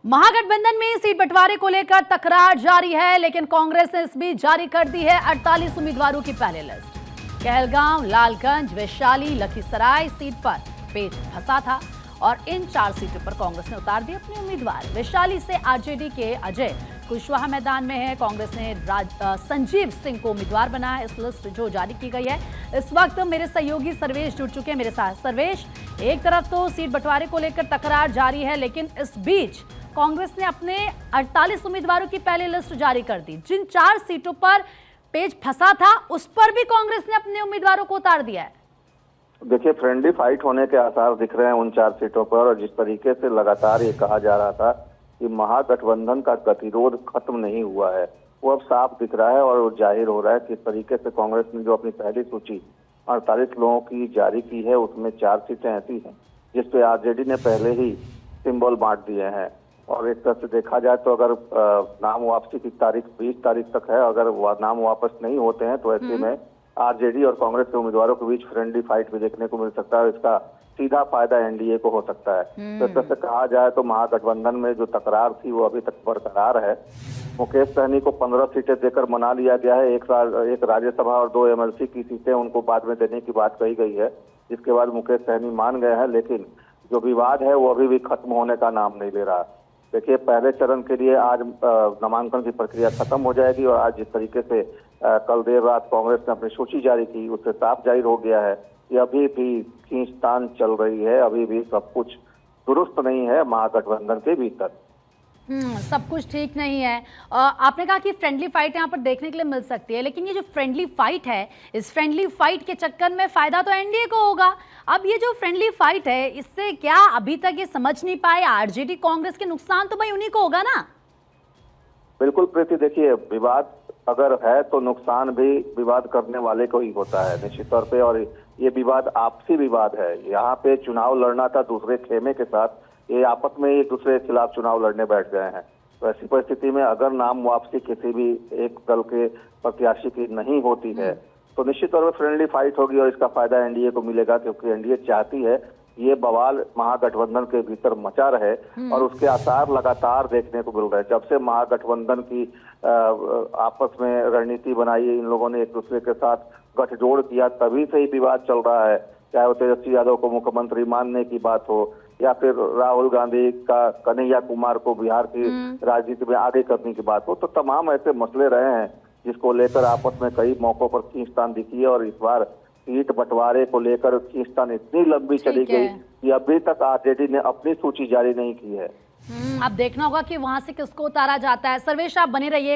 महागठबंधन में सीट बंटवारे को लेकर तकरार जारी है, लेकिन कांग्रेस ने इस बीच जारी कर दी है 48 उम्मीदवारों की पहली लिस्ट। कहलगांव, लालगंज, वैशाली, लखीसराय सीट पर पेच फंसा था और इन 4 सीटों पर कांग्रेस ने उतार दिए अपने उम्मीदवार। वैशाली से आरजेडी के अजय कुशवाहा मैदान में है। कांग्रेस ने संजीव सिंह को उम्मीदवार बनाया। इस लिस्ट जो जारी की गई है, इस वक्त मेरे सहयोगी सर्वेश जुड़ चुके हैं मेरे साथ। सर्वेश, एक तरफ तो सीट बंटवारे को लेकर तकरार जारी है, लेकिन इस बीच कांग्रेस ने अपने 48 उम्मीदवारों की पहली लिस्ट जारी कर दी। जिन 4 सीटों पर पेच फंसा था, उस पर भी कांग्रेस ने अपने उम्मीदवारों को उतार दिया है। देखिए, फ्रेंडली फाइट होने के आसार दिख रहे हैं उन 4 सीटों पर। और जिस तरीके से लगातार ये कहा जा रहा था कि महागठबंधन का गतिरोध खत्म नहीं हुआ है, वो अब साफ दिख रहा है और जाहिर हो रहा है किस तरीके से कांग्रेस ने जो अपनी पहली सूची 48 लोगों की जारी की है, उसमें 4 सीटें ऐसी हैं जिसपे आरजेडी ने पहले ही सिंबल बांट दिए हैं। और एक तरह से देखा जाए तो अगर नाम वापसी की तारीख 20 तारीख तक है, अगर नाम वापस नहीं होते हैं तो ऐसे में आरजेडी और कांग्रेस के उम्मीदवारों के बीच फ्रेंडली फाइट भी देखने को मिल सकता है। इसका सीधा फायदा एनडीए को हो सकता है। तो इस तरह से कहा जाए तो महागठबंधन में जो तकरार थी वो अभी तक बरकरार है। मुकेश सहनी को 15 सीटें देकर मना लिया गया है। एक राज्यसभा और 2 एमएलसी की सीटें उनको बाद में देने की बात कही गई है, जिसके बाद मुकेश सहनी मान गए हैं। लेकिन जो विवाद है वो अभी भी खत्म होने का नाम नहीं ले रहा। देखिए, पहले चरण के लिए आज नामांकन की प्रक्रिया खत्म हो जाएगी और आज जिस तरीके से कल देर रात कांग्रेस ने अपनी सूची जारी की, उससे साफ जाहिर हो गया है कि अभी भी खींचतान चल रही है, अभी भी सब कुछ दुरुस्त नहीं है महागठबंधन के भीतर। सब कुछ ठीक नहीं है। आपने कहा कि फ्रेंडली फाइट यहाँ पर देखने के लिए मिल सकती है, लेकिन ये जो फ्रेंडली फाइट है, इस फ्रेंडली फाइट के चक्कर में फायदा तो एनडीए को होगा। अब ये जो फ्रेंडली फाइट है, इससे क्या अभी तक ये समझ नहीं पाए आरजेडी कांग्रेस के नुकसान तो भाई उन्हीं को होगा ना। बिल्कुल प्रीति, देखिए, विवाद अगर है तो नुकसान भी विवाद करने वाले को ही होता है निश्चित तौर पे। और ये विवाद आपसी विवाद है। यहाँ पे चुनाव लड़ना था दूसरे खेमे के साथ, ये आपस में एक दूसरे के खिलाफ चुनाव लड़ने बैठ गए हैं। तो ऐसी परिस्थिति में अगर नाम वापसी किसी भी एक दल के प्रत्याशी की नहीं होती है तो निश्चित तौर पर फ्रेंडली फाइट होगी और इसका फायदा एनडीए को मिलेगा, क्योंकि एनडीए चाहती है ये बवाल महागठबंधन के भीतर मचा रहे और उसके आसार लगातार देखने को मिल रहे हैं। जब से महागठबंधन की आपस में रणनीति बनाई, इन लोगों ने एक दूसरे के साथ गठजोड़ किया, तभी से ही विवाद चल रहा है। चाहे वो तेजस्वी यादव को मुख्यमंत्री मानने की बात हो या फिर राहुल गांधी का कन्हैया कुमार को बिहार की राजनीति में आगे करने की बात हो, तो तमाम ऐसे मसले रहे हैं जिसको लेकर आपस में कई मौकों पर खींचतान दिखी है। और इस बार सीट बंटवारे को लेकर खींचतान इतनी लंबी चली गई कि अभी तक आरजेडी ने अपनी सूची जारी नहीं की है। अब देखना होगा कि वहां से किसको उतारा जाता है। सर्वेश, आप बने रहिए।